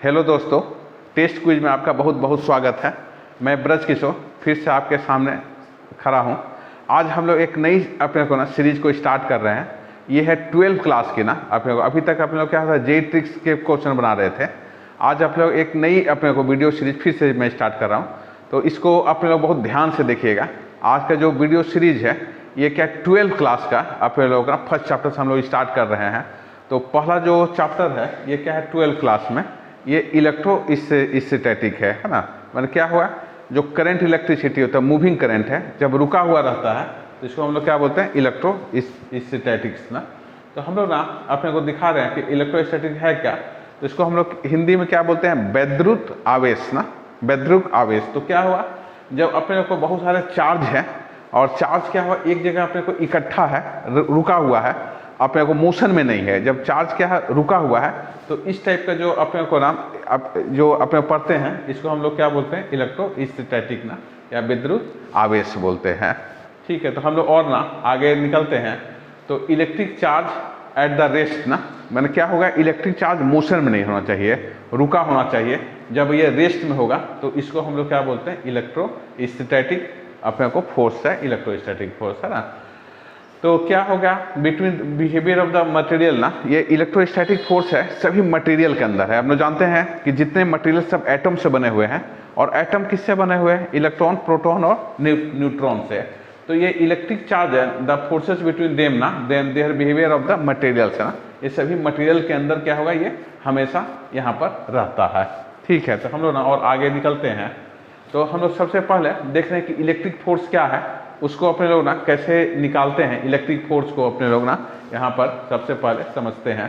Hello दोस्तों, test quiz में आपका बहुत बहुत स्वागत है। मैं ब्रज किशोर फिर से आपके सामने खड़ा हूं। आज हम लोग एक नई अपने को सीरीज को स्टार्ट कर रहे हैं। ये है 12th क्लास की अपने को। अभी तक अपने लोग क्या होता है, जेई ट्रिक्स के क्वेश्चन बना रहे थे। आज अपने लोग एक नई अपने को वीडियो सीरीज फिर से मैं स्टार्ट कर रहा हूँ, तो इसको अपने लोग बहुत ध्यान से देखिएगा। आज का जो वीडियो सीरीज है ये क्या 12th क्लास का अपने लोगों का फर्स्ट चैप्टर से हम लोग स्टार्ट कर रहे हैं। तो पहला जो चैप्टर है ये क्या है 12th क्लास में, ये इलेक्ट्रोस्टैटिक है ना। मैंने क्या हुआ, जो करंट इलेक्ट्रिसिटी होता है, मूविंग करंट है, जब रुका हुआ रहता है तो इसको हम लोग क्या बोलते हैं, इलेक्ट्रोस्टैटिक्स ना। तो हम लोग अपने को दिखा रहे हैं कि इलेक्ट्रोस्टैटिक है क्या। तो इसको हम लोग हिंदी में क्या बोलते हैं, वैद्युत आवेश ना, वैद्युत आवेश। तो क्या हुआ, जब अपने को बहुत सारे चार्ज है और चार्ज क्या हुआ, एक जगह अपने को इकट्ठा है, रुका हुआ है, अपने को मोशन में नहीं है। जब चार्ज क्या है, रुका हुआ है, तो इस टाइप का जो अपने को जो अपने पढ़ते हैं इसको हम लोग क्या बोलते हैं, इलेक्ट्रोस्टैटिक ना, या विद्युत आवेश बोलते हैं। ठीक है, तो हम लोग और आगे निकलते हैं। तो electric charge at the rest ना, मैंने क्या होगा, इलेक्ट्रिक चार्ज मोशन में नहीं होना चाहिए, रुका होना चाहिए। जब ये रेस्ट में होगा तो इसको हम लोग क्या बोलते हैं, इलेक्ट्रोस्टैटिक अपने को फोर्स है, इलेक्ट्रोस्टैटिक फोर्स है ना। तो क्या होगा, between behaviour of the material ना, ये इलेक्ट्रोस्टैटिक फोर्स है सभी मटेरियल के अंदर है। हम लोग जानते हैं कि जितने मटेरियल सब एटम से बने हुए हैं, और एटम किससे बने हुए हैं, इलेक्ट्रॉन, प्रोटॉन और न्यूट्रॉन से। तो ये इलेक्ट्रिक चार्ज है, द फोर्सेस बिटवीन देम ना, their behaviour of the materials है ना, ये सभी मटेरियल के अंदर क्या होगा, ये हमेशा यहाँ पर रहता है। ठीक है, तो हम लोग और आगे निकलते हैं। तो हम लोग सबसे पहले देख रहे हैं कि इलेक्ट्रिक फोर्स क्या है, उसको अपने लोग कैसे निकालते हैं। इलेक्ट्रिक फोर्स को अपने लोग यहाँ पर सबसे पहले समझते हैं।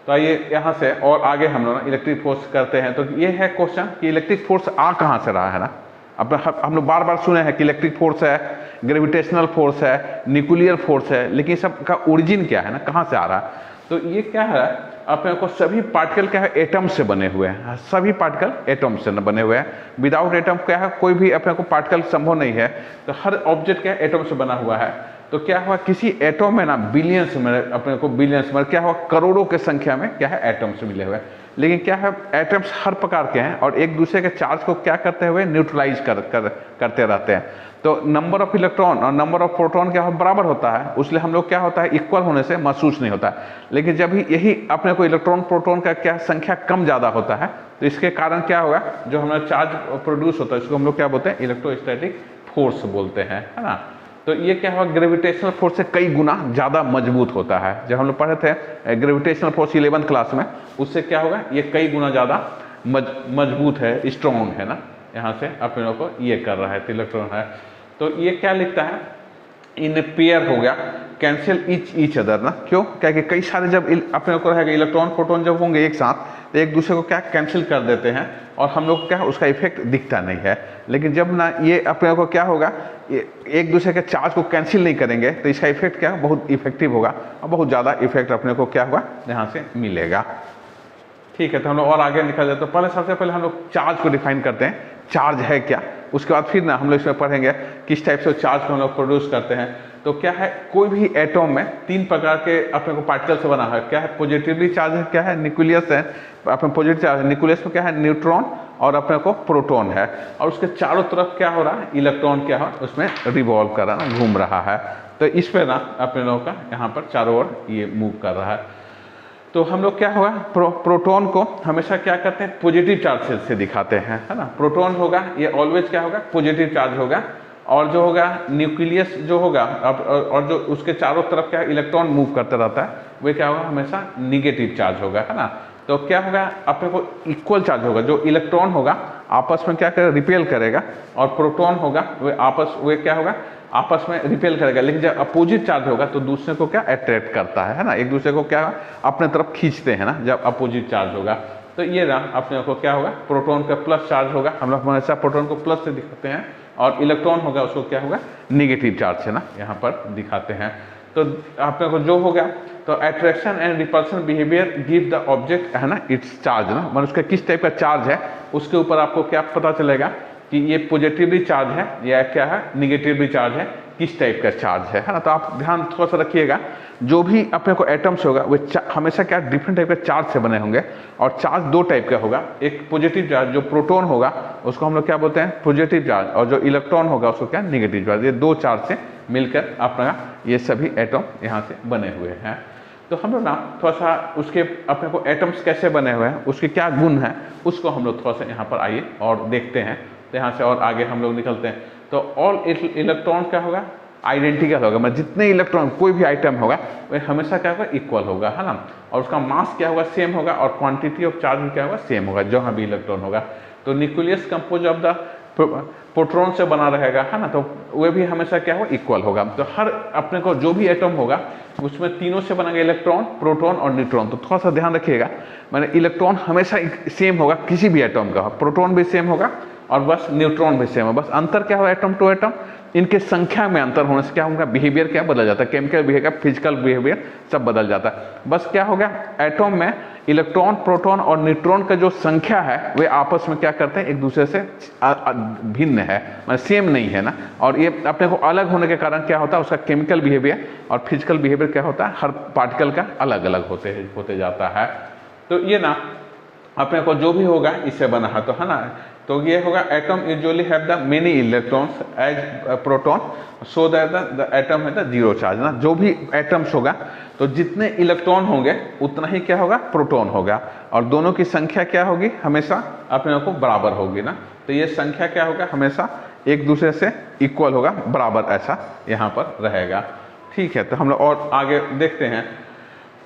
तो आइए यहाँ से और आगे हम लोग इलेक्ट्रिक फोर्स करते हैं। तो ये है क्वेश्चन कि इलेक्ट्रिक फोर्स आ कहाँ से रहा है ना। अब हम लोग बार बार सुने हैं कि इलेक्ट्रिक फोर्स है, ग्रेविटेशनल फोर्स है, न्यूक्लियर फोर्स है, लेकिन सब का ओरिजिन क्या है ना, कहाँ से आ रहा है। तो ये क्या है, अपने को सभी पार्टिकल क्या है, एटम से बने हुए हैं। सभी पार्टिकल एटम से बने हुए हैं। विदाउट एटम क्या है, कोई भी अपने को पार्टिकल संभव नहीं है। तो हर ऑब्जेक्ट क्या है, एटम से बना हुआ है। तो क्या हुआ, किसी एटम में ना बिलियंस में, अपने को बिलियंस में क्या हुआ, करोड़ों के संख्या में क्या है, एटम्स मिले हुए हैं। लेकिन क्या है, एटम्स हर प्रकार के हैं और एक दूसरे के चार्ज को क्या करते हुए, न्यूट्रलाइज करते रहते हैं। तो नंबर ऑफ इलेक्ट्रॉन और नंबर ऑफ प्रोटॉन क्या बराबर होता है, उसलिए हम लोग क्या होता है, इक्वल होने से महसूस नहीं होता है। लेकिन जब यही अपने को इलेक्ट्रॉन प्रोटॉन का क्या संख्या कम ज़्यादा होता है, तो इसके कारण क्या होगा, जो हमारा चार्ज प्रोड्यूस होता है इसको हम लोग क्या बोलते हैं, इलेक्ट्रोस्टैटिक फोर्स बोलते हैं, है ना। तो ये क्या होगा, ग्रेविटेशनल फोर्स से कई गुना ज़्यादा मजबूत होता है। जब हम लोग पढ़े थे ग्रेविटेशनल फोर्स 11th क्लास में, उससे क्या होगा, ये कई गुना ज़्यादा मजबूत है, स्ट्रॉन्ग है ना। यहाँ से अपने लोग को ये कर रहा है, इलेक्ट्रॉन है। तो ये क्या लिखता है, इन पेयर हो गया, कैंसिल ईच अदर ना। क्यों, क्या कि कई सारे जब अपने को रहेगा इलेक्ट्रॉन प्रोटॉन जब होंगे एक साथ, तो एक दूसरे को क्या कैंसिल कर देते हैं और हम लोग क्या उसका इफेक्ट दिखता नहीं है। लेकिन जब ना ये अपने को क्या होगा, ये एक दूसरे के चार्ज को कैंसिल नहीं करेंगे, तो इसका इफेक्ट क्या बहुत इफेक्टिव होगा और बहुत ज़्यादा इफेक्ट अपने को क्या होगा, यहाँ से मिलेगा। ठीक है, तो हम लोग और आगे निकल जाते। तो पहले सबसे पहले हम लोग चार्ज को डिफाइन करते हैं, चार्ज है क्या। उसके बाद फिर हम लोग इसमें पढ़ेंगे किस टाइप से चार्ज को हम लोग प्रोड्यूस करते हैं। तो क्या है, कोई भी एटम में 3 प्रकार के अपने को पार्टिकल से बना है। क्या है, पॉजिटिवली चार्ज है, क्या है, न्यूक्लियस है, अपने पॉजिटिव चार्ज है। न्यूक्लियस में क्या है, न्यूट्रॉन और अपने को प्रोटॉन है, और उसके चारों तरफ क्या हो रहा है, इलेक्ट्रॉन क्या है उसमें रिवॉल्व कर रहा है, घूम रहा है। तो इस पर अपने लोगों का यहाँ पर चारों ओर ये मूव कर रहा है। तो हम लोग क्या होगा, प्रोटॉन को हमेशा क्या करते हैं, पॉजिटिव चार्ज से दिखाते हैं, है ना। प्रोटॉन होगा ये ऑलवेज क्या होगा, पॉजिटिव चार्ज होगा। और जो होगा न्यूक्लियस जो होगा, और जो उसके चारों तरफ क्या इलेक्ट्रॉन मूव करता रहता है, वो क्या होगा, हमेशा निगेटिव चार्ज होगा, है ना। तो क्या होगा, अपने को इक्वल चार्ज होगा। जो इलेक्ट्रॉन होगा आपस में क्या करेगा, रिपेल करेगा, और प्रोटॉन होगा वो क्या होगा, आपस में रिपेल करेगा। लेकिन जब अपोजिट चार्ज होगा तो दूसरे को क्या अट्रैक्ट करता है ना, एक दूसरे को क्या अपने तरफ खींचते हैं ना, जब अपोजिट चार्ज होगा। तो ये अपने को क्या होगा, प्रोटॉन का प्लस चार्ज होगा, हम लोग हमेशा प्रोटॉन को प्लस से दिखाते हैं, और इलेक्ट्रॉन होगा उसको क्या होगा, निगेटिव चार्ज से ना यहाँ पर दिखाते हैं। तो अपने को जो होगा, तो attraction and repulsion behaviour give the object है ना इट्स चार्ज ना, मतलब उसका किस टाइप का चार्ज है उसके ऊपर आपको क्या पता चलेगा कि ये पॉजिटिवली चार्ज है या क्या है, निगेटिवली चार्ज है, किस टाइप का चार्ज है ना। तो आप ध्यान थोड़ा सा रखिएगा, जो भी अपने को एटम्स होगा वो हमेशा क्या डिफरेंट टाइप के चार्ज से बने होंगे, और चार्ज दो टाइप का होगा। एक पॉजिटिव चार्ज, जो प्रोटॉन होगा उसको हम लोग क्या बोलते हैं पॉजिटिव चार्ज, और जो इलेक्ट्रॉन होगा उसको क्या नेगेटिव चार्ज। ये दो चार्ज से मिलकर अपना ये सभी एटम यहाँ से बने हुए हैं। तो हम लोग ना थोड़ा सा उसके अपने को एटम्स कैसे बने हुए हैं, उसके क्या गुण हैं, उसको हम लोग थोड़ा सा यहाँ पर आइए और देखते हैं। तो यहाँ से और आगे हम लोग निकलते हैं। तो ऑल इलेक्ट्रॉन क्या होगा, आइडेंटिकल होगा, मतलब जितने इलेक्ट्रॉन कोई भी आइटम होगा वह हमेशा क्या होगा इक्वल होगा, है ना। और उसका मास क्या होगा सेम होगा, और क्वांटिटी ऑफ चार्ज भी क्या होगा सेम होगा जहाँ भी इलेक्ट्रॉन होगा। तो nucleus compose of the proton से बना रहेगा, है ना। तो वह भी हमेशा क्या होगा इक्वल होगा। तो हर अपने को जो भी एटम होगा उसमें तीनों से बनेगा इलेक्ट्रॉन, प्रोटॉन और न्यूट्रॉन। तो थोड़ा सा ध्यान रखिएगा, मैंने इलेक्ट्रॉन हमेशा सेम होगा किसी भी एटम का, प्रोटॉन भी सेम होगा और बस न्यूट्रॉन भी सेम है। बस अंतर क्या होगा एटम टू एटम, इनके संख्या में अंतर होने से क्या होगा बिहेवियर क्या बदल जाता है, केमिकल बिहेवियर, फिजिकल बिहेवियर सब बदल जाता है। बस क्या हो गया एटम में इलेक्ट्रॉन, प्रोटॉन और न्यूट्रॉन का जो संख्या है वे आपस में क्या करते हैं एक दूसरे से भिन्न है, मतलब सेम नहीं है ना। और ये अपने को अलग होने के कारण क्या होता है उसका केमिकल बिहेवियर और फिजिकल बिहेवियर क्या होता है हर पार्टिकल का अलग अलग होते जाता है। तो ये ना अपने को जो भी होगा इससे बना है, तो है ना। तो ये होगा atom usually have the many electrons as proton so that the atom है द जीरो चार्ज ना। जो भी एटम्स होगा तो जितने इलेक्ट्रॉन होंगे उतना ही क्या होगा प्रोटॉन होगा, और दोनों की संख्या क्या होगी हमेशा अपने को बराबर होगी ना। तो ये संख्या क्या होगा हमेशा एक दूसरे से इक्वल होगा, बराबर ऐसा यहाँ पर रहेगा। ठीक है, तो हम लोग और आगे देखते हैं।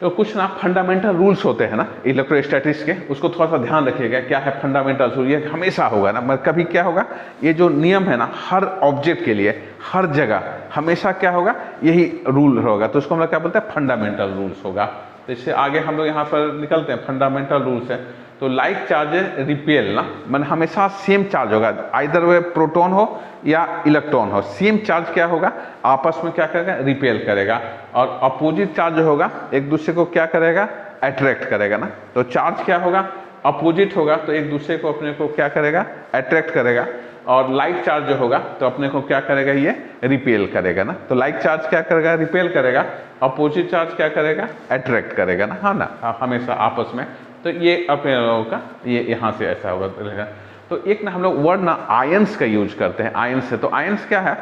तो कुछ ना फंडामेंटल रूल्स होते हैं ना इलेक्ट्रोस्टैटिक्स के, उसको थोड़ा सा ध्यान रखिएगा। क्या है फंडामेंटल रूल, ये हमेशा होगा ना, मतलब कभी क्या होगा ये जो नियम है ना हर ऑब्जेक्ट के लिए हर जगह हमेशा क्या होगा यही रूल होगा। तो उसको हम लोग क्या बोलते हैं फंडामेंटल रूल्स होगा। तो इससे आगे हम लोग यहाँ पर निकलते हैं फंडामेंटल रूल्स है। तो लाइक चार्जेस रिपेल ना, मतलब हमेशा सेम चार्ज होगा, आइदर वे प्रोटॉन हो या इलेक्ट्रॉन हो, सेम चार्ज क्या होगा आपस में क्या करेगा रिपेल करेगा, और अपोजिट चार्ज जो होगा एक दूसरे को क्या करेगा अट्रैक्ट करेगा ना। तो चार्ज क्या होगा अपोजिट होगा तो एक दूसरे को अपने को क्या करेगा अट्रैक्ट करेगा, और लाइक चार्ज जो होगा तो अपने को क्या करेगा ये रिपेल करेगा ना। तो लाइक चार्ज क्या करेगा रिपेल करेगा, अपोजिट चार्ज क्या करेगा अट्रैक्ट करेगा ना, हाँ ना हमेशा आपस में। तो ये अपने लोगों का ये यहाँ से ऐसा होगा। तो एक ना हम लोग वर्ड ना आयंस का यूज करते हैं, आयंस है। तो आयंस क्या है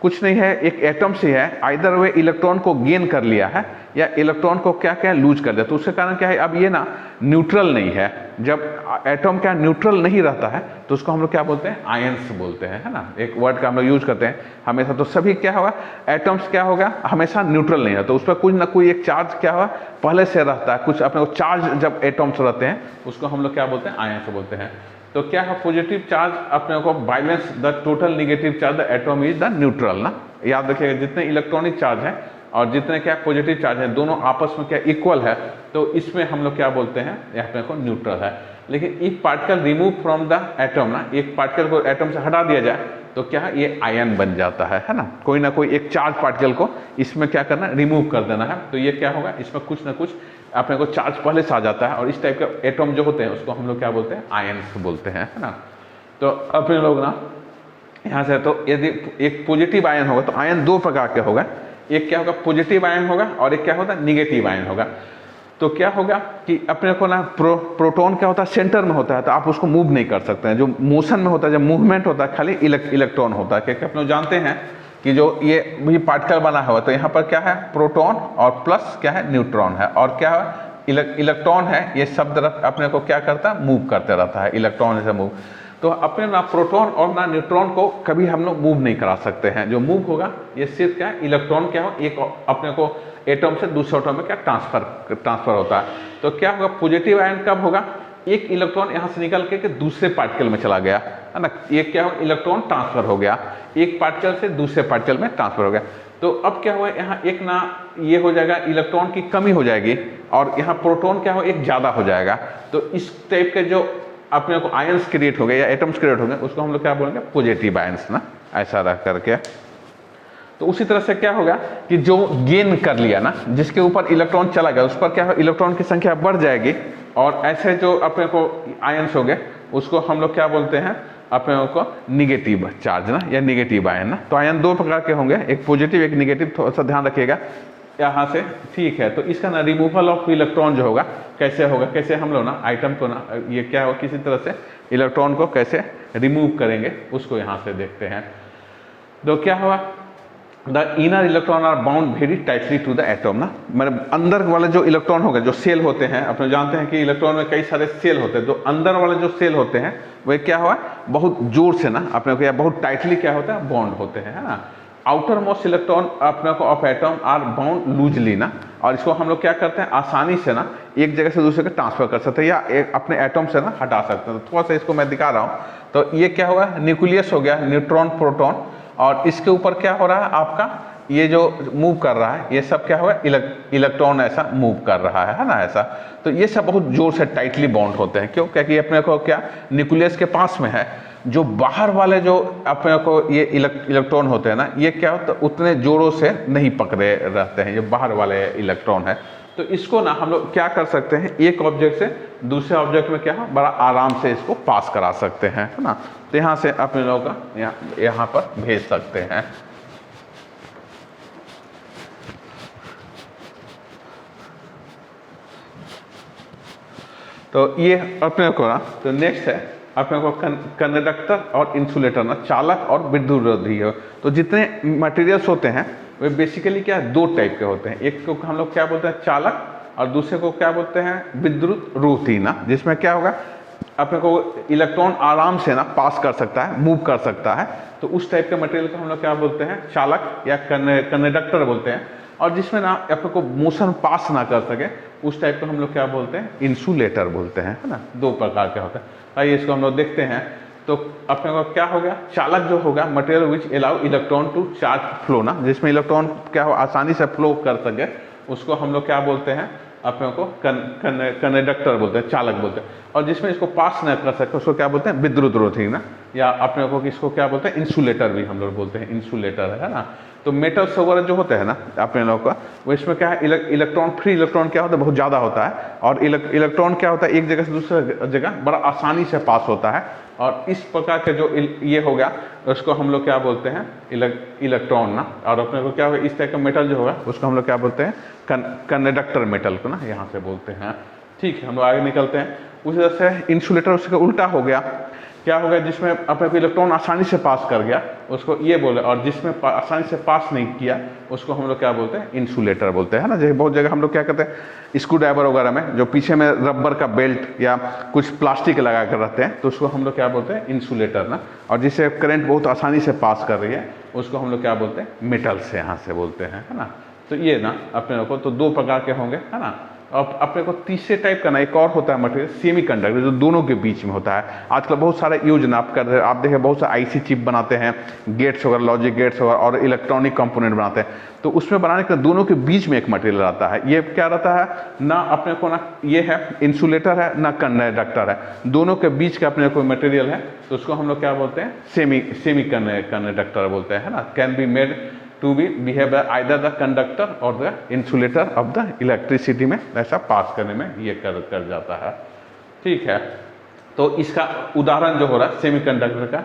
कुछ नहीं है एक एटम से है, आइदर वे इलेक्ट्रॉन को गेन कर लिया है या इलेक्ट्रॉन को क्या क्या लूज कर दिया। तो उसके कारण क्या है अब ये ना न्यूट्रल नहीं है। जब एटम क्या न्यूट्रल नहीं रहता है तो उसको हम लोग क्या बोलते हैं आयंस बोलते हैं, है ना। एक वर्ड का हम लोग यूज करते हैं हमेशा। तो सभी क्या होगा एटम्स क्या होगा हमेशा न्यूट्रल नहीं है, तो उस पर कुछ ना कोई एक चार्ज क्या होगा पहले से रहता है, कुछ अपने को चार्ज जब एटम्स रहते हैं उसको हम लोग क्या बोलते हैं आयंस बोलते हैं। तो क्या है पॉजिटिव चार्ज अपने को balance the total negative charge the atom is the neutral ना। याद रखिएगा जितने इलेक्ट्रॉनिक चार्ज है और जितने क्या पॉजिटिव चार्ज है दोनों आपस में क्या इक्वल है, तो इसमें हम लोग क्या बोलते हैं यहाँ पे न्यूट्रल है। लेकिन एक particle remove from the atom ना, एक पार्टिकल को एटम से हटा दिया जाए तो क्या है ये आयन बन जाता है ना। कोई ना कोई एक चार्ज पार्टिकल को इसमें क्या करना रिमूव कर देना है, तो ये क्या होगा इसमें कुछ ना कुछ अपने को चार्ज पहले से आ जाता है, और इस टाइप के एटम जो होते हैं उसको हम लोग क्या बोलते हैं आयन्स बोलते हैं, है ना। तो अपने लोग ना यहाँ से तो यदि एक पॉजिटिव आयन होगा तो आयन दो प्रकार के होगा, एक क्या होगा पॉजिटिव आयन होगा और एक क्या होता है निगेटिव आयन होगा। तो क्या होगा कि अपने को ना प्रोटॉन क्या होता है सेंटर में होता है, तो आप उसको मूव नहीं कर सकते हैं। जो मोशन में होता है जब मूवमेंट होता है खाली इलेक्ट्रॉन होता है, क्योंकि अपने जानते हैं कि जो ये भी पार्टिकल बना हुआ तो यहाँ पर क्या है प्रोटॉन और प्लस क्या है न्यूट्रॉन है, और क्या है इलेक्ट्रॉन है ये सब तरफ अपने को क्या करता है मूव करते रहता है, इलेक्ट्रॉन से मूव। तो अपने ना प्रोटॉन और ना न्यूट्रॉन को कभी हम लोग मूव नहीं करा सकते हैं। जो मूव होगा ये सिर्फ क्या है इलेक्ट्रॉन क्या हो एक अपने को एटम से दूसरे एटम में क्या ट्रांसफर होता है। तो क्या होगा पॉजिटिव आयन कब होगा एक इलेक्ट्रॉन यहाँ से निकल के दूसरे पार्टिकल में चला गया है ना, ये क्या हो इलेक्ट्रॉन ट्रांसफर हो गया एक पार्टिकल से दूसरे पार्टिकल में ट्रांसफर हो गया। तो अब क्या हुआ यहाँ एक ना ये हो जाएगा इलेक्ट्रॉन की कमी हो जाएगी और यहाँ प्रोटॉन क्या हो एक ज़्यादा हो जाएगा। तो इस टाइप के जो अपने को आयंस क्रिएट हो गए या एटम्स क्रिएट हो गए उसको हम लोग क्या बोलेंगे पॉजिटिव आयंस ना, ऐसा रह करके। तो उसी तरह से क्या होगा कि जो गेन कर लिया ना जिसके ऊपर इलेक्ट्रॉन चला गया उस पर क्या हो इलेक्ट्रॉन की संख्या बढ़ जाएगी, और ऐसे जो अपने को आयंस हो गए उसको हम लोग क्या बोलते हैं अपने को निगेटिव चार्ज ना या निगेटिव आयन ना। तो आयन दो प्रकार के होंगे, एक पॉजिटिव एक निगेटिव, थोड़ा सा ध्यान रखिएगा यहाँ से। ठीक है, तो इसका ना रिमूवल ऑफ इलेक्ट्रॉन जो होगा कैसे होगा, कैसे हम लोग ना आइटम को ना ये क्या होगा किसी तरह से इलेक्ट्रॉन को कैसे रिमूव करेंगे उसको यहाँ से देखते हैं। तो क्या हुआ, the inner electron are bound very tightly to the atom ना, मतलब अंदर वाले जो इलेक्ट्रॉन हो गए, जो सेल होते हैं, अपने जानते हैं कि इलेक्ट्रॉन में कई सारे सेल होते हैं, तो अंदर वाले जो सेल होते हैं वे क्या हुआ बहुत जोर से ना अपने को या बहुत टाइटली क्या होता है बॉन्ड होते हैं, है ना। आउटर मोस्ट इलेक्ट्रॉन अपने को of atom are bound loosely ना, और इसको हम लोग क्या करते हैं आसानी से ना एक जगह से दूसरे को ट्रांसफर कर सकते हैं या एक अपने एटम से ना हटा सकते हैं। तो थोड़ा सा इसको मैं दिखा रहा हूँ। तो ये क्या हुआ न्यूक्लियस हो गया, न्यूट्रॉन प्रोटॉन, और इसके ऊपर क्या हो रहा है आपका ये जो मूव कर रहा है ये सब क्या हुआ इलेक्ट्रॉन ऐसा मूव कर रहा है ना ऐसा। तो ये सब बहुत जोर से टाइटली बॉन्ड होते हैं, क्यों, क्योंकि अपने को क्या न्यूक्लियस के पास में है, जो बाहर वाले जो अपने को ये इलेक्ट्रॉन होते हैं ना ये क्या होता है उतने जोरों से नहीं पकड़े रहते हैं, ये बाहर वाले इलेक्ट्रॉन है। तो इसको ना हम लोग क्या कर सकते हैं एक ऑब्जेक्ट से दूसरे ऑब्जेक्ट में क्या है बड़ा आराम से इसको पास करा सकते हैं, है ना। तो यहाँ से अपने लोगों का यहाँ पर भेज सकते हैं। तो ये अपने को ना तो नेक्स्ट है अपने को कंडक्टर और इंसुलेटर ना, चालक और विद्युतरोधी है। तो जितने मटेरियल्स होते हैं वे बेसिकली क्या दो टाइप के होते हैं, एक को हम लोग क्या बोलते हैं चालक और दूसरे को क्या बोलते हैं विद्युतरोधी ना, जिसमें क्या होगा अपने को इलेक्ट्रॉन आराम से ना पास कर सकता है, मूव कर सकता है। तो उस टाइप के मटेरियल को हम लोग क्या बोलते हैं चालक या कंडक्टर बोलते हैं, और जिसमें ना अपने को मोशन पास ना कर सके उस टाइप को हम लोग क्या बोलते हैं इंसुलेटर बोलते हैं, है ना। दो प्रकार के होते हैं। आइए इसको हम लोग देखते हैं। तो अपने को क्या हो गया चालक जो होगा material which allow electron to charge flow ना, जिसमें इलेक्ट्रॉन क्या हो आसानी से फ्लो कर सके उसको हम लोग क्या बोलते हैं अपने को कंडक्टर बोलते हैं, चालक बोलते हैं। और जिसमें इसको पास न कर सके उसको क्या बोलते हैं विद्युतरोधी ना, या अपने को इसको क्या बोलते हैं इंसुलेटर भी हम लोग बोलते हैं, इंसुलेटर है ना। तो मेटल्स वगैरह जो होते हैं ना अपने लोगों का वो इसमें क्या है इलेक्ट्रॉन फ्री इलेक्ट्रॉन क्या होता है बहुत ज़्यादा होता है, और इलेक्ट्रॉन क्या होता है एक जगह से दूसरे जगह बड़ा आसानी से पास होता है। और इस प्रकार के जो ये हो गया उसको हम लोग क्या बोलते हैं इलेक्ट्रॉन ना, और अपने को क्या होगा इस टाइप का मेटल जो होगा उसको हम लोग क्या बोलते हैं कंडक्टर मेटल को ना यहाँ से बोलते हैं। ठीक है, हम लोग आगे निकलते हैं। उसी तरह से इंसुलेटर उसका उल्टा हो गया, क्या हो गया जिसमें अपने को इलेक्ट्रॉन आसानी से पास कर गया उसको ये बोले, और जिसमें आसानी से पास नहीं किया उसको हम लोग क्या बोलते हैं इंसुलेटर बोलते हैं, है ना। जैसे बहुत जगह हम लोग क्या कहते हैं स्क्रू ड्राइवर वगैरह में जो पीछे में रबर का बेल्ट या कुछ प्लास्टिक लगा कर रखते हैं तो उसको हम लोग क्या बोलते हैं इंसुलेटर ना, और जिससे करंट बहुत आसानी से पास कर रही है उसको हम लोग क्या बोलते हैं मेटल से यहाँ से बोलते हैं, है ना। तो ये ना अपने को तो दो प्रकार के होंगे, है ना। अब अपने को तीसरे टाइप का ना एक और होता है मटेरियल सेमी कंडक्टर, जो दोनों के बीच में होता है। आजकल बहुत सारे यूज ना आप कर रहे हैं, आप देखें बहुत सारे आईसी चिप बनाते हैं, गेट्स वगैरह लॉजिक गेट्स वगैरह और इलेक्ट्रॉनिक कंपोनेंट बनाते हैं। तो उसमें बनाने के दोनों के बीच में एक मटेरियल आता है, ये क्या रहता है ना अपने को ना ये है इंसुलेटर है ना कंडक्टर है, दोनों के बीच का अपने को मटेरियल है। तो उसको हम लोग क्या बोलते हैं सेमी कंडक्टर बोलते हैं, है ना। Can be made to be behave either the conductor or the insulator of the electricity में ऐसा पास करने में ये कर जाता है। ठीक है, तो इसका उदाहरण जो हो रहा है सेमीकंडक्टर का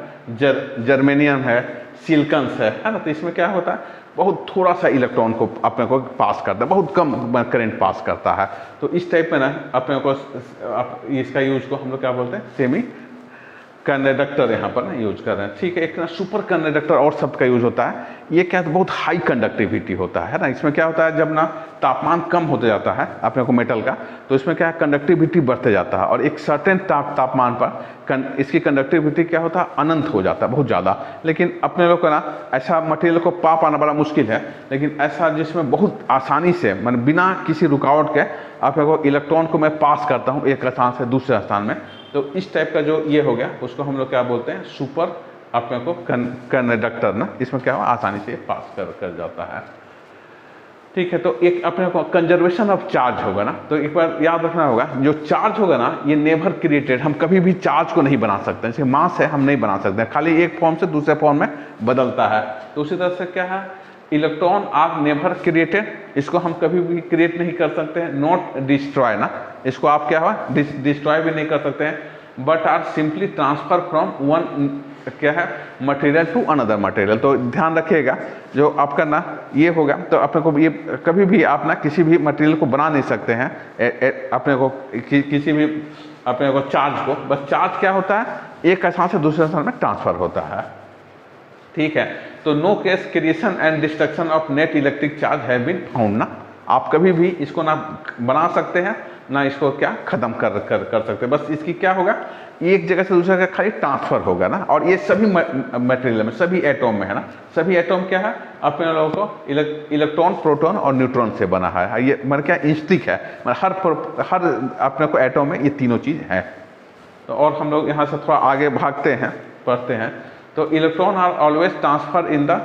जर्मेनियम है, सिलिकॉन्स है ना। तो इसमें क्या होता है बहुत थोड़ा सा इलेक्ट्रॉन को अपने को पास करता है, बहुत कम करंट पास करता है। तो इस टाइप में ना अपने को इसका यूज को हम लोग क्या बोलते हैं सेमी कंडक्टर यहाँ पर ना यूज कर रहे हैं। ठीक है, एक ना सुपर कंडक्टर और शब्द का यूज होता है, ये क्या है बहुत हाई कंडक्टिविटी होता है ना। इसमें क्या होता है जब ना तापमान कम होते जाता है अपने को मेटल का, तो इसमें क्या है कंडक्टिविटी बढ़ते जाता है, और एक सर्टेन तापमान पर इसकी कंडक्टिविटी क्या होता है अनंत हो जाता है बहुत ज़्यादा। लेकिन अपने लोग का ना ऐसा मटेरियल को पा पाना बड़ा मुश्किल है, लेकिन ऐसा जिसमें बहुत आसानी से मतलब बिना किसी रुकावट के अपने को इलेक्ट्रॉन को मैं पास करता हूँ एक स्थान से दूसरे स्थान में। तो इस टाइप का जो ये हो गया उसको हम लोग क्या बोलते हैं सुपर अपने को कंडक्टर ना, इसमें क्या हो आसानी से पास कर जाता है। ठीक है, तो एक अपने को कंजर्वेशन ऑफ चार्ज होगा ना, तो एक बार याद रखना होगा जो चार्ज होगा ना ये नेवर क्रिएटेड, हम कभी भी चार्ज को नहीं बना सकते, जैसे मास है हम नहीं बना सकते, खाली एक फॉर्म से दूसरे फॉर्म में बदलता है। तो उसी तरह से क्या है इलेक्ट्रॉन आर नेवर क्रिएटेड, इसको हम कभी भी क्रिएट नहीं कर सकते हैं, नॉट डिस्ट्रॉय ना, इसको आप क्या हुआ डिस्ट्रॉय भी नहीं कर सकते हैं। But are simply transfer from one क्या है मटेरियल टू अनदर मटेरियल। तो ध्यान रखिएगा, जो आपका ना ये होगा तो अपने को ये कभी भी आप ना किसी भी मटेरियल को बना नहीं सकते हैं अपने को किसी भी अपने को चार्ज को, बस चार्ज क्या होता है एक स्थान से दूसरे स्थान में ट्रांसफर होता है, ठीक है। तो no case creation and destruction of net electric charge have been found ना, आप कभी भी इसको ना बना सकते हैं ना इसको क्या खत्म कर सकते हैं, बस इसकी क्या होगा एक जगह से दूसरे जगह खाली ट्रांसफर होगा ना। और ये सभी मटेरियल में सभी एटॉम में है ना, सभी एटॉम क्या है अपने लोगों को इलेक्ट्रॉन प्रोटॉन और न्यूट्रॉन से बना है, ये मतलब क्या इंस्टिक है, मतलब हर अपने को एटॉम में ये तीनों चीज है। तो और हम लोग यहाँ से थोड़ा आगे भागते हैं पढ़ते हैं। तो electron are always transfer in the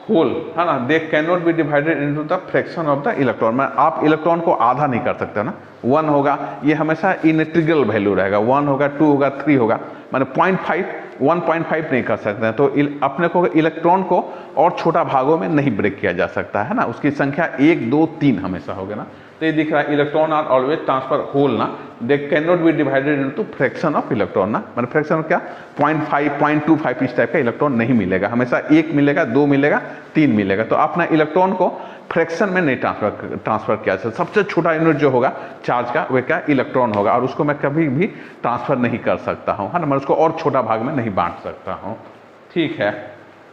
whole है ना, they can not be divided into the fraction of the electron, में आप इलेक्ट्रॉन को आधा नहीं कर सकते ना, 1 होगा ये हमेशा इनइंटीग्रल वैल्यू रहेगा, 1 होगा 2 होगा 3 होगा, माने 0.5 1.5 नहीं कर सकते हैं। तो अपने को इलेक्ट्रॉन को और छोटा भागों में नहीं ब्रेक किया जा सकता है ना, उसकी संख्या 1 2 3 हमेशा होगा ना। तो ये दिख रहा है electron are always transfer whole ना, they can not be divided into fraction of electron ना, मतलब फ्रैक्शन क्या 0.5 0.25 इस टाइप का इलेक्ट्रॉन नहीं मिलेगा, हमेशा 1 मिलेगा 2 मिलेगा 3 मिलेगा। तो अपना इलेक्ट्रॉन को फ्रैक्शन में नहीं ट्रांसफर किया जाता, सबसे छोटा यूनिट जो होगा चार्ज का वह क्या इलेक्ट्रॉन होगा, और उसको मैं कभी भी ट्रांसफर नहीं कर सकता हूँ है ना, मैं उसको और छोटा भाग में नहीं बांट सकता हूँ, ठीक है।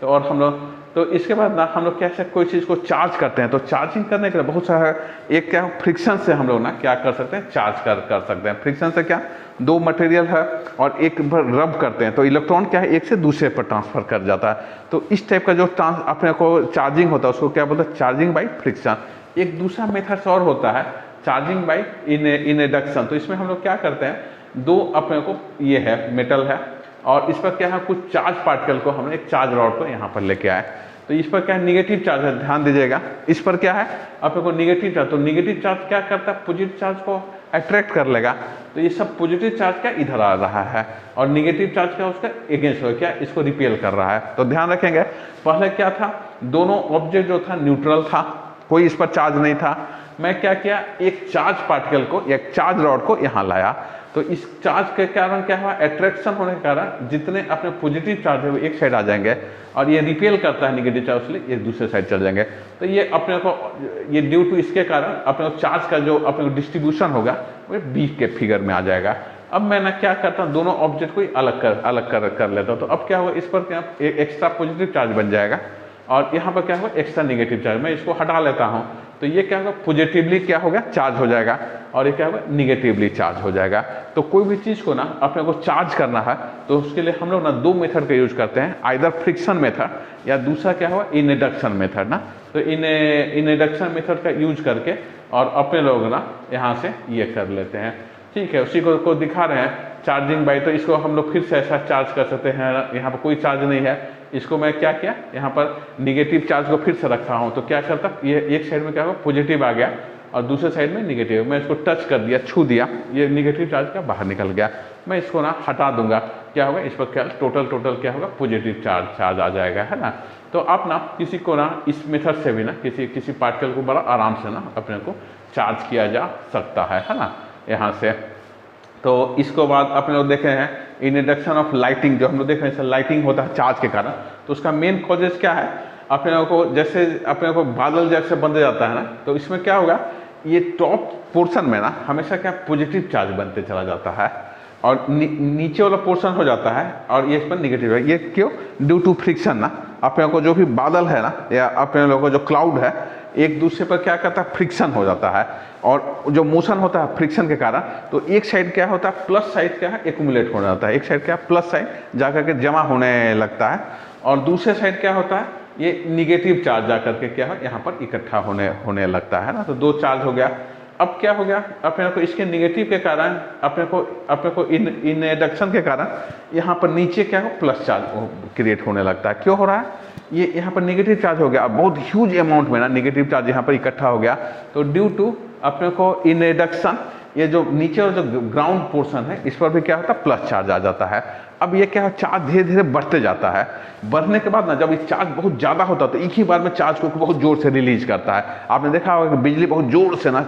तो और हम लोग तो इसके बाद ना हम लोग कैसे कोई चीज़ को चार्ज करते हैं, तो चार्जिंग करने के लिए बहुत सारा एक क्या फ्रिक्शन से हम लोग ना क्या कर सकते हैं चार्ज कर सकते हैं। फ्रिक्शन से क्या दो मटेरियल है और एक पर रब करते हैं तो इलेक्ट्रॉन क्या है एक से दूसरे पर ट्रांसफर कर जाता है। तो इस टाइप का जो अपने को चार्जिंग होता है उसको क्या बोलते हैं चार्जिंग बाई फ्रिक्शन। एक दूसरा मेथड और होता है चार्जिंग बाई इंडक्शन। तो इसमें हम लोग क्या करते हैं दो अपने को ये है मेटल है और इस पर क्या है कुछ चार्ज पार्टिकल को हमने एक चार्ज रॉड को यहाँ पर लेके आए। तो इस पर क्या है निगेटिव चार्ज है, ध्यान दीजिएगा इस पर क्या है अपने को निगेटिव चार्ज। तो निगेटिव चार्ज क्या करता है पॉजिटिव चार्ज को अट्रैक्ट कर लेगा। तो ये सब पॉजिटिव चार्ज क्या इधर आ रहा है और निगेटिव चार्ज क्या उसका अगेंस्ट हो क्या इसको रिपेल कर रहा है। तो ध्यान रखेंगे पहले क्या था दोनों ऑब्जेक्ट जो था न्यूट्रल था, कोई इस पर चार्ज नहीं था। मैं क्या किया एक चार्ज पार्टिकल को एक चार्ज रॉड को यहाँ लाया। तो इस चार्ज के कारण क्या हुआ अट्रैक्शन होने के कारण जितने अपने पॉजिटिव चार्ज है वो एक साइड आ जाएंगे और ये रिपेल करता है निगेटिव चार्ज इसलिए ये दूसरे साइड चल जाएंगे। तो ये अपने को ये ड्यू टू इसके कारण अपने को चार्ज का जो अपने को डिस्ट्रीब्यूशन होगा वो बी के फिगर में आ जाएगा। अब मैं ना क्या करता हूँ दोनों ऑब्जेक्ट को अलग कर लेता हूँ। तो अब क्या हुआ इस पर क्या एक एक्स्ट्रा पॉजिटिव चार्ज बन जाएगा और यहाँ पर क्या होगा एक्स्ट्रा निगेटिव चार्ज। मैं इसको हटा लेता हूँ तो ये क्या होगा पॉजिटिवली क्या होगा चार्ज हो जाएगा और ये क्या होगा निगेटिवली चार्ज हो जाएगा। तो कोई भी चीज़ को ना अपने को चार्ज करना है तो उसके लिए हम लोग ना दो मेथड का यूज करते हैं, आइदर फ्रिक्शन मेथड या दूसरा क्या हुआ इंडक्शन मेथड ना। तो इंडक्शन मेथड का यूज करके और अपने लोग ना यहाँ से ये कर लेते हैं। ठीक है उसी को दिखा रहे हैं चार्जिंग बाई। तो इसको हम लोग फिर से ऐसा चार्ज कर सकते हैं, यहाँ पर कोई चार्ज नहीं है। इसको मैं क्या किया यहाँ पर निगेटिव चार्ज को फिर से रखा हूँ तो क्या करता ये एक साइड में क्या होगा पॉजिटिव आ गया और दूसरे साइड में निगेटिव। मैं इसको टच कर दिया छू दिया ये निगेटिव चार्ज का बाहर निकल गया। मैं इसको ना हटा दूंगा क्या होगा इस पर क्या टोटल क्या होगा पॉजिटिव चार्ज आ जाएगा है ना। तो आप ना किसी को ना इस मेथड से भी ना किसी पार्टिकल को बड़ा आराम से ना अपने को चार्ज किया जा सकता है ना यहाँ से। तो इसको बाद अपने लोग देखे हैं इंडक्शन ऑफ लाइटिंग। जो हम लोग देख रहे हैं लाइटिंग होता है चार्ज के कारण। तो उसका मेन कॉजेज क्या है अपने लोगों को जैसे अपने को बादल जैसे बन जाता है ना तो इसमें क्या होगा ये टॉप पोर्शन में ना हमेशा क्या पॉजिटिव चार्ज बनते चला जाता है और नीचे वाला पोर्शन हो जाता है और ये इस पर निगेटिव है। ये क्यों ड्यू टू फ्रिक्शन ना अपने को जो भी बादल है ना या अपने लोगों को जो क्लाउड है एक दूसरे पर क्या करता है फ्रिक्शन हो जाता है और जो मोशन होता है फ्रिक्शन के कारण तो एक साइड क्या होता है प्लस साइड क्या है एक्यूमुलेट होने जाता है, एक साइड क्या प्लस साइड जाकर के जमा होने लगता है और दूसरे साइड क्या होता है ये निगेटिव चार्ज जाकर के क्या है यहाँ पर इकट्ठा होने लगता है ना। तो दो चार्ज हो गया। अब क्या हो गया अपने को इसके निगेटिव के कारण अपने को इंडक्शन के कारण यहाँ पर नीचे क्या हो प्लस चार्ज क्रिएट होने लगता है। क्यों हो रहा है ये यहाँ पर निगेटिव चार्ज हो गया। अब बहुत ह्यूज अमाउंट में ना निगेटिव चार्ज यहाँ पर इकट्ठा हो गया। तो ड्यू टू अपने को इंडक्शन ये जो नीचे और जो ग्राउंड पोर्शन है इस पर भी क्या होता है प्लस चार्ज आ जाता है। अब ये क्या है चार्ज धीरे धीरे बढ़ते जाता है। बढ़ने के बाद ना जब ये चार्ज बहुत ज़्यादा होता है तो एक ही बार में चार्ज को बहुत जोर से रिलीज करता है। आपने देखा होगा कि बिजली बहुत जोर से ना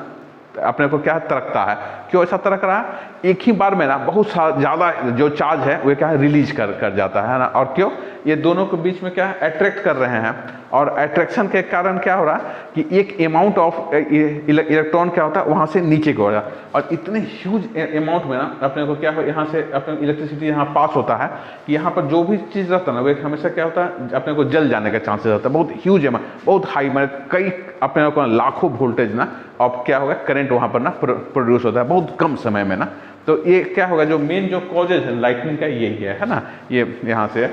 अपने को क्या तरकता है क्यों ऐसा तरह करा? एक ही बार में ना बहुत ज़्यादा जो चार्ज है वो क्या है रिलीज कर जाता है ना। और क्यों? ये दोनों के बीच में क्या है अट्रैक्ट कर रहे हैं, और अट्रैक्शन के कारण क्या हो रहा है कि एक अमाउंट ऑफ इलेक्ट्रॉन क्या होता है वहाँ से नीचे को हो रहा है, और इतने ह्यूज अमाउंट में ना अपने को क्या हो यहाँ से अपने इलेक्ट्रिसिटी यहाँ पास होता है कि यहाँ पर जो भी चीज़ रहता है ना वो एक हमेशा क्या होता है अपने को जल जाने का चांसेस रहता है। बहुत ह्यूज अमाउंट, बहुत हाई, मतलब कई अपने को लाखों वोल्टेज ना अब क्या होगा करंट वहाँ पर ना प्रोड्यूस होता है बहुत कम समय में ना। तो ये क्या होगा जो मेन जो कॉजेज है लाइटनिंग का यही है ना, ये यहाँ से।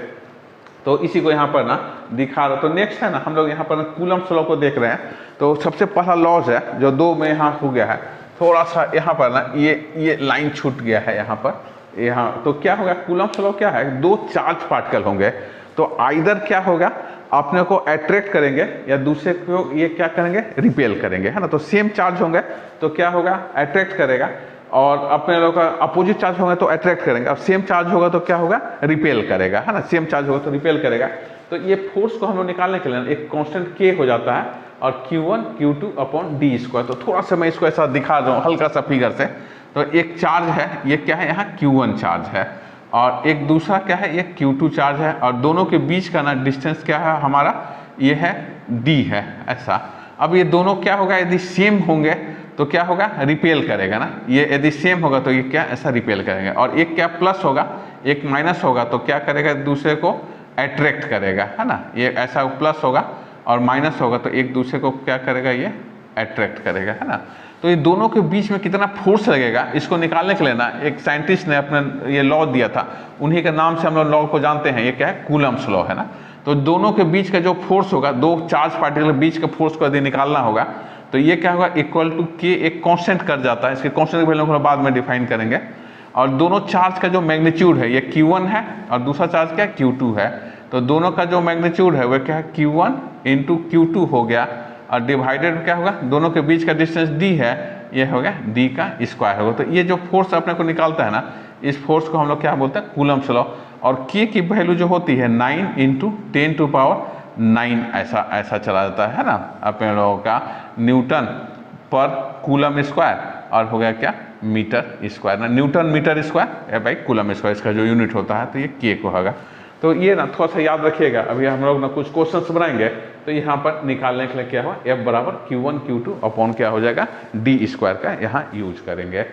तो इसी को यहाँ पर ना दिखा रहा। तो नेक्स्ट है ना हम लोग यहाँ पर कूलम्ब्स लॉ को देख रहे हैं। तो सबसे पहला लॉज है जो 2 में यहाँ हो गया है, थोड़ा सा यहाँ पर ना ये लाइन छूट गया है यहाँ पर, यहाँ। तो क्या होगा कूलम्ब्स लॉ क्या है, 2 चार्ज पार्टिकल होंगे, तो आइदर क्या होगा अपने को अट्रैक्ट करेंगे या दूसरे को ये क्या करेंगे रिपेल करेंगे, है ना। तो सेम चार्ज होंगे तो क्या होगा अट्रैक्ट करेगा, और अपने लोग का अपोजिट चार्ज होगा तो अट्रैक्ट करेंगे, अब सेम चार्ज होगा तो क्या होगा रिपेल करेगा, है ना। सेम चार्ज होगा तो रिपेल करेगा। तो ये फोर्स को हम लोग निकालने के लिए एक कांस्टेंट k हो जाता है, और Q1 Q2 upon d square. तो थोड़ा सा मैं इसको ऐसा दिखा रहा हूँ हल्का सा फिगर से। तो एक चार्ज है ये क्या है यहाँ Q1 चार्ज है, और एक दूसरा क्या है ये Q2 चार्ज है, और दोनों के बीच का ना डिस्टेंस क्या है हमारा ये है d है ऐसा। अब ये दोनों क्या होगा यदि सेम होंगे तो क्या होगा रिपेल करेगा ना, ये यदि सेम होगा तो ये क्या ऐसा रिपेल करेगा, और एक क्या प्लस होगा एक माइनस होगा तो क्या करेगा दूसरे को अट्रैक्ट करेगा, है ना। ये ऐसा प्लस होगा और माइनस होगा तो एक दूसरे को क्या करेगा ये अट्रैक्ट करेगा, है ना। तो ये दोनों के बीच में कितना फोर्स लगेगा इसको निकालने के लिए ना एक साइंटिस्ट ने अपने ये लॉ दिया था, उन्हीं के नाम से हम लोग लॉ को जानते हैं, ये क्या है कूलम्ब्स लॉ, है ना। तो दोनों के बीच का जो फोर्स होगा 2 चार्ज पार्टिकल के बीच के फोर्स को यदि निकालना होगा तो ये क्या होगा इक्वल टू k, एक कांस्टेंट कर जाता है, इसके कांस्टेंट की वैल्यू को बाद में डिफाइन करेंगे। और दोनों चार्ज का जो मैग्नीट्यूड है ये Q1 है और दूसरा चार्ज क्या है Q2 है, तो दोनों का जो मैग्नीट्यूड है वो क्या है Q1 इंटू Q2 हो गया, और डिवाइडेड क्या होगा दोनों के बीच का डिस्टेंस d है, ये हो गया d का स्क्वायर होगा। तो ये जो फोर्स अपने को निकालता है ना इस फोर्स को हम लोग क्या बोलते हैं कूलम्ब्स लॉ। और k की वैल्यू जो होती है 9 इंटू 10⁻9 ऐसा चला जाता है ना अपने लोगों का न्यूटन पर कूलम स्क्वायर, और हो गया क्या मीटर स्क्वायर ना, न्यूटन मीटर स्क्वायर या भाई कूलम स्क्वायर इसका जो यूनिट होता है, तो ये k को होगा। तो ये ना थोड़ा सा याद रखिएगा, अभी हम लोग ना कुछ क्वेश्चंस बनाएंगे तो यहाँ पर निकालने के लिए क्या होगा F बराबर Q1 Q2 अपॉन क्या हो जाएगा d स्क्वायर का यहाँ यूज करेंगे।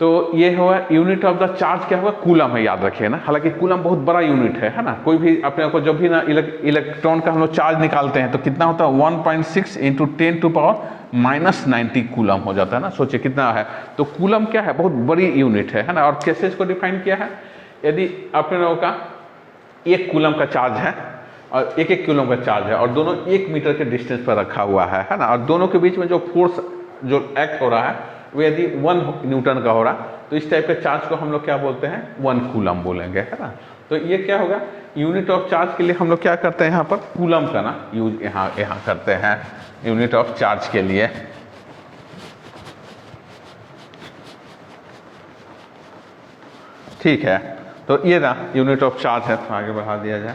तो ये होगा यूनिट ऑफ द चार्ज क्या होगा कूलम है, याद रखिए ना। हालांकि कूलम बहुत बड़ा यूनिट है ना। कोई भी अपने को जब भी ना इलेक्ट्रॉन का हम लोग चार्ज निकालते हैं तो कितना होता है 1.6 इंटू 10⁻⁻90 कूलम हो जाता है ना। सोचिए कितना है। तो कूलम क्या है बहुत बड़ी यूनिट है ना। और कैसे इसको डिफाइन किया है, यदि अपने लोगों का 1 कूलम का चार्ज है और 1 कूलम का चार्ज है और दोनों 1 मीटर के डिस्टेंस पर रखा हुआ है ना, और दोनों के बीच में जो फोर्स जो एक्ट हो रहा है वो यदि 1 न्यूटन का हो रहा तो इस टाइप के चार्ज को हम लोग क्या बोलते हैं 1 कूलम बोलेंगे, है ना। तो ये क्या होगा यूनिट ऑफ चार्ज के लिए हम लोग क्या करते हैं यहाँ पर कूलम का ना यूज यहाँ करते हैं यूनिट ऑफ चार्ज के लिए। ठीक है, तो ये ना यूनिट ऑफ चार्ज है, तो आगे बढ़ा दिया जाए।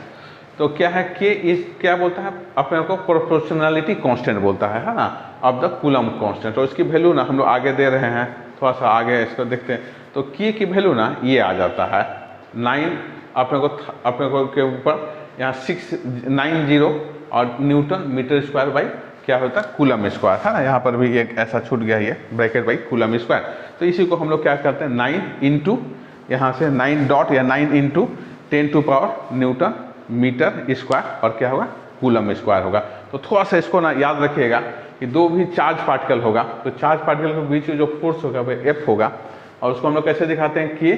तो क्या है कि इस क्या बोलता है अपने को प्रोपोर्शनलिटी कांस्टेंट बोलता है ना, ऑफ द कूलम कांस्टेंट। और इसकी वैल्यू ना हम लोग आगे दे रहे हैं, थोड़ा सा आगे इसको देखते हैं। तो के की वैल्यू ना ये आ जाता है 9 अपने को के ऊपर यहाँ 690 और न्यूटन मीटर स्क्वायर बाई क्या होता है कूलम स्क्वायर, है ना। यहाँ पर भी एक ऐसा छूट गया ये ब्रैकेट बाई कूलम स्क्वायर। तो इसी को हम लोग क्या करते हैं 9 इंटू यहाँ से 9 डॉट या 9 इंटू 10⁻⁻ न्यूटन मीटर स्क्वायर और क्या होगा कूलम स्क्वायर होगा। तो थोड़ा सा इसको ना याद रखिएगा कि 2 भी चार्ज पार्टिकल होगा तो चार्ज पार्टिकल के बीच में जो फोर्स होगा वो F होगा, और उसको हम लोग कैसे दिखाते हैं कि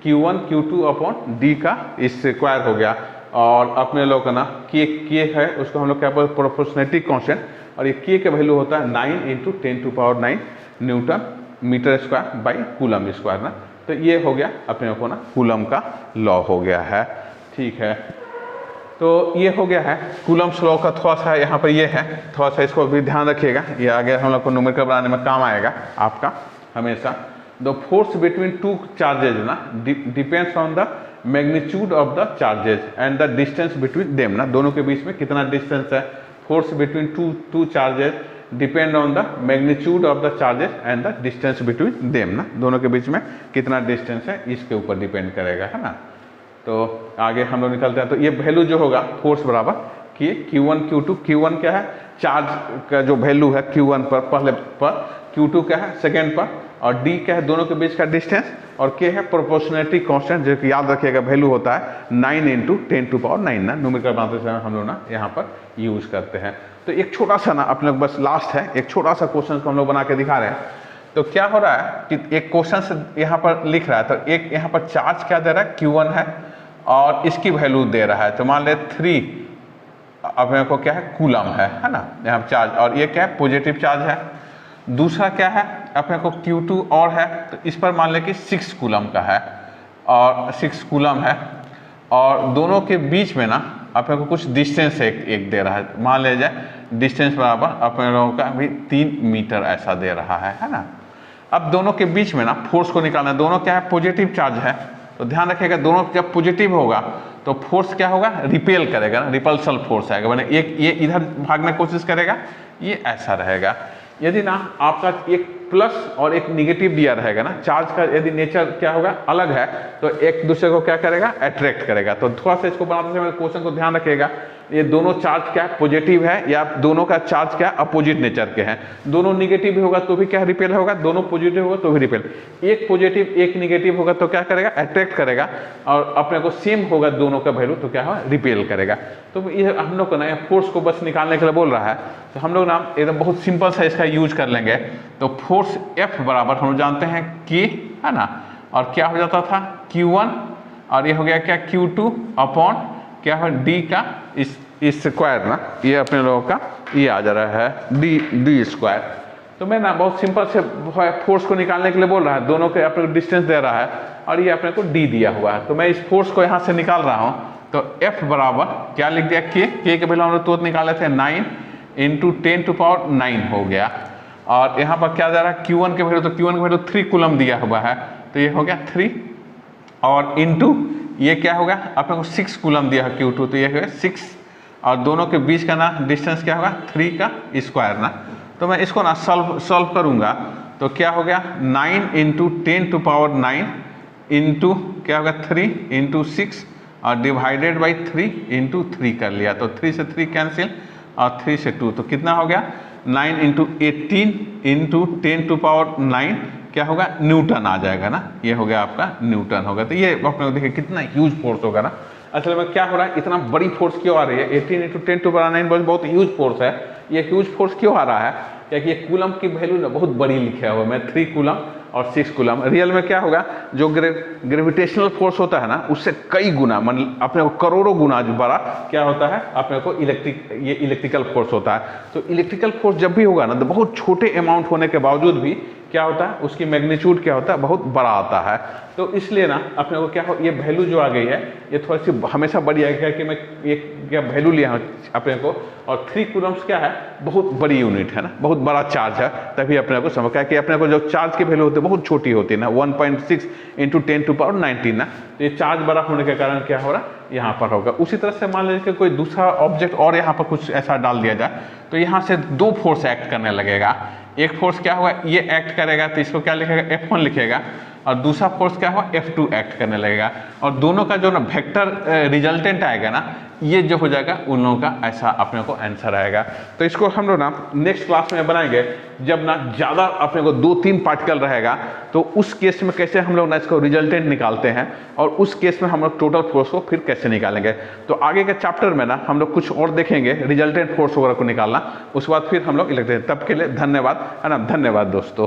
Q1 Q2 अपॉन D का स्क्वायर हो गया। और अपने लोग का ना के है उसको हम लोग क्या बोलते हैं प्रोपोर्शनलिटी कांस्टेंट, और ये के का वैल्यू होता है 9 into 10⁻9 newton metre square by coulomb square ना। तो ये हो गया अपने को ना कूलम का लॉ हो गया है। ठीक है, तो ये हो गया है कूलम्स लॉ का। थोड़ा सा यहाँ पर ये है, थोड़ा सा इसको भी ध्यान रखिएगा, ये आगे हम लोग को न्यूमेरिकल बनाने में काम आएगा आपका हमेशा। द फोर्स बिटवीन 2 चार्जेज ना depends on the magnitude of the charges and the distance between them ना, दोनों के बीच में कितना डिस्टेंस है। Force between two charges depend on the magnitude of the charges and the distance between them ना, दोनों के बीच में कितना डिस्टेंस है इसके ऊपर डिपेंड करेगा, है ना। तो आगे हम लोग निकलते हैं। तो ये वैल्यू जो होगा फोर्स बराबर कि Q1 Q2, Q1 क्या है चार्ज का जो वैल्यू है Q1 पर पहले पर, Q2 क्या है सेकेंड पर, और D क्या है दोनों के बीच का डिस्टेंस, और K है प्रोपोर्शनलिटी कांस्टेंट जो कि याद रखिएगा वैल्यू होता है 9 × 10⁹ ना, न्यूमेरिकल बनाते समय हम लोग ना यहाँ पर यूज करते हैं। तो एक छोटा सा ना अपने बस लास्ट है, एक छोटा सा क्वेश्चन को हम लोग बना के दिखा रहे हैं। तो क्या हो रहा है कि एक क्वेश्चन से यहाँ पर लिख रहा है, तो एक यहाँ पर चार्ज क्या दे रहा है Q1 है और इसकी वैल्यू दे रहा है, तो मान ले 3 अपने को क्या है कूलम है ना यहाँ चार्ज, और ये क्या है पॉजिटिव चार्ज है। दूसरा क्या है अपने को Q2 और है, तो इस पर मान ले कि 6 कूलम का है और 6 कूलम है, और दोनों के बीच में ना अपने को कुछ डिस्टेंस एक दे रहा है, मान ले जाए डिस्टेंस बराबर अपने लोगों का भी 3 मीटर ऐसा दे रहा है ना। अब दोनों के बीच में ना फोर्स को निकालना है, दोनों क्या है पॉजिटिव चार्ज है, तो ध्यान रखिएगा दोनों जब पॉजिटिव होगा तो फोर्स क्या होगा रिपेल करेगा ना, रिपल्सल फोर्स आएगा, मैंने एक ये इधर भागने की कोशिश करेगा, ये ऐसा रहेगा। यदि ना आपका एक प्लस और एक निगेटिव दिया रहेगा ना, चार्ज का यदि नेचर क्या होगा अलग है, तो एक दूसरे को क्या करेगा अट्रैक्ट करेगा। तो थोड़ा सा इसको बनाते समय क्वेश्चन को ध्यान रखिएगा, ये दोनों चार्ज क्या पॉजिटिव है या दोनों का चार्ज क्या अपोजिट नेचर के हैं। दोनों निगेटिव भी होगा तो भी क्या रिपेल होगा, दोनों पॉजिटिव होगा तो भी रिपेल। एक पॉजिटिव एक निगेटिव होगा तो क्या करेगा अट्रैक्ट करेगा, और अपने को सेम होगा दोनों का वैल्यू तो क्या होगा रिपेल करेगा। तो ये हम लोग को ना फोर्स को बस निकालने के लिए बोल रहा है, तो हम लोग ना एकदम बहुत सिंपल सा इसका यूज कर लेंगे। तो फोर्स F बराबर हम जानते हैं K है ना, और क्या हो जाता था Q1, और ये हो गया क्या Q2 अपॉन क्या है D का इस स्क्वायर ना, ये अपने लोगों का ये आ जा रहा है D स्क्वायर। तो मैं ना बहुत सिंपल से फोर्स को निकालने के लिए बोल रहा है, दोनों के अपने डिस्टेंस दे रहा है और ये अपने को D दिया हुआ है, तो मैं इस फोर्स को यहाँ से निकाल रहा हूँ। तो F बराबर क्या लिख दिया K के वैल्यू हम लोग तुरंत निकाले थे 9 × 10⁹ हो गया, और यहाँ पर क्या जा रहा है Q1 के वैल्यू, तो Q1 के वैल्यू 3 कूलम दिया हुआ है, तो ये हो गया 3, और इंटू ये क्या होगा अपने को 6 कूलम दिया है Q2, तो ये हो गया 6, और दोनों के बीच का ना डिस्टेंस क्या होगा 3 का स्क्वायर ना। तो मैं इसको ना सॉल्व करूंगा, तो क्या हो गया 9 × 10⁹ इंटू क्या होगा 3 × 6 और डिवाइडेड बाई 3 × 3 कर लिया, तो 3 से 3 कैंसिल और 3 से 2, तो कितना हो गया 9 × 18 × 10⁹ क्या होगा न्यूटन आ जाएगा ना, ये हो गया आपका न्यूटन होगा। तो ये अपने देखिए कितना ह्यूज फोर्स होगा ना। असल में क्या हो रहा है इतना बड़ी फोर्स क्यों आ रही है, 18 × 10⁹ बहुत ह्यूज फोर्स है। ये ह्यूज फोर्स क्यों आ रहा है, क्योंकि ये कूलम की वैल्यू ना बहुत बड़ी लिखा हुआ है, मैं 3 कूलम और 6 कूलम। रियल में क्या होगा जो ग्रेविटेशनल फोर्स होता है ना उससे कई गुना, मतलब अपने को करोड़ों गुना जो बड़ा क्या होता है अपने को इलेक्ट्रिकल फोर्स होता है। तो इलेक्ट्रिकल फोर्स जब भी होगा ना तो बहुत छोटे अमाउंट होने के बावजूद भी क्या होता है उसकी मैग्नीट्यूड क्या होता है बहुत बड़ा आता है। तो इसलिए ना अपने को क्या हो ये वैल्यू जो आ गई है ये थोड़ी सी हमेशा बड़ी आएगी कि मैं ये क्या वैल्यू लिया हूँ अपने को, और 3 कूलम्स क्या है बहुत बड़ी यूनिट है ना, बहुत बड़ा चार्ज है, तभी अपने को समझ क्या कि अपने को जो चार्ज की वैल्यू होती है बहुत छोटी होती है ना 1.6 × 10⁻19 ना, तो ये चार्ज बड़ा होने के कारण क्या हो रहा है यहाँ पर होगा। उसी तरह से मान लीजिए कि कोई दूसरा ऑब्जेक्ट और यहाँ पर कुछ ऐसा डाल दिया जाए तो यहाँ से 2 फोर्स एक्ट करने लगेगा। एक फोर्स क्या होगा ये एक्ट करेगा तो इसको क्या लिखेगा F1 लिखेगा, और दूसरा फोर्स क्या होगा F2 एक्ट करने लगेगा, और दोनों का जो ना वेक्टर रिजल्टेंट आएगा ना ये जो हो जाएगा उन लोगों का ऐसा अपने को आंसर आएगा। तो इसको हम लोग ना नेक्स्ट क्लास में बनाएंगे जब ना ज़्यादा अपने को 2-3 पार्टिकल रहेगा, तो उस केस में कैसे हम लोग ना इसको रिजल्टेंट निकालते हैं और उस केस में हम लोग टोटल फोर्स को फिर कैसे निकालेंगे। तो आगे के चैप्टर में ना हम लोग कुछ और देखेंगे रिजल्टेंट फोर्स वगैरह को निकालना, उसके बाद फिर हम लोग इलेक्ट्रिक। तब के लिए धन्यवाद है ना, धन्यवाद दोस्तों।